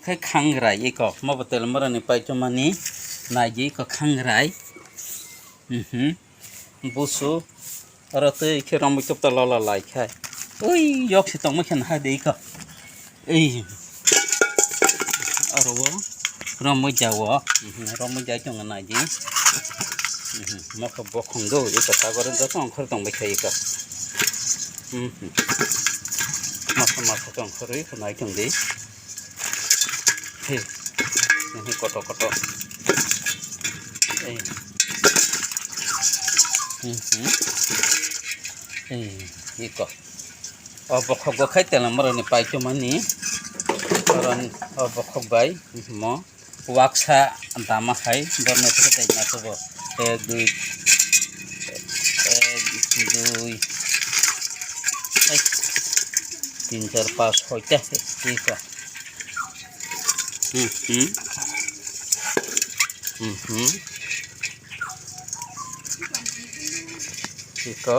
cái khangrai ấy có mà bắt đầu mà này phải cho mani này gì có khangrai bố số ở đây khi làm một chút ta lo lại khai ôi dọc sẽ tổng mấy cái hai đấy cơ ấy ở đâu làm một giàu làm một giàu trong cái này gì mà không bỏ không đâu vậy ta có đến đó không khởi tổng mấy cái cơ mà không tổng khởi cái này trong đấy ini kotor-kotor iko bokok gua khai telam marani pai cuma ni orang bokok bai mo waksa antama khai dorne থেকে তাই না তো 1 2 3 4 5 হইতে iko iko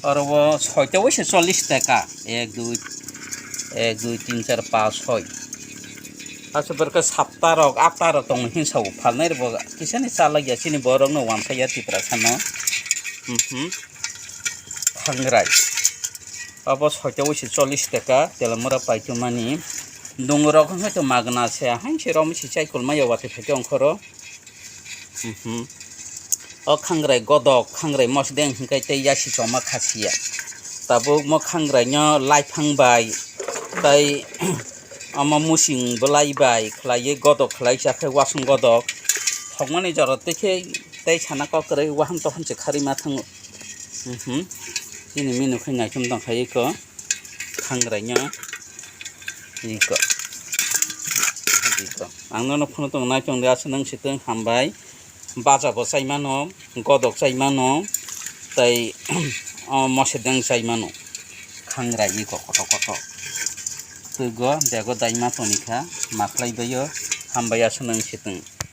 और वो ছয়টা বসে 40 টাকা 1 2 3 4 5 6 আচ্ছা বরকা 7টা রক 8টা রক দং হিনসাও ফালনাই রব কিসানি চালা গিয়াছিনি বরং নো ওয়ান ফাইয়া টিপ্রা সানো khangrai अब ছয়টা বসে 40 টাকা তেলমরা পাইতো মানি দংরক হয়তো মাগনা আছে হাইছে রমসি cycle মাইয়াওয়াতে ফেতে অংখর o khangrai godok khangrai mosdeng hingkai tei yasi choma khasia tabo mo khangrai nyo laifang bai tai ama musing belai bai khlai godok khlai chakhai wasung godok thongmani jorot tekhe tei sana ko krai waham to hanche khari ma thang ini minu khai ngai chum dang khai ko khangrai nyo iko angno phunu tong nai chong da sunang siteng hambai baja bo saimano godok saimano tai mosedang saimano khangrai iko koto tugo dego daima tonika maklai bayo hambaya sunang siteng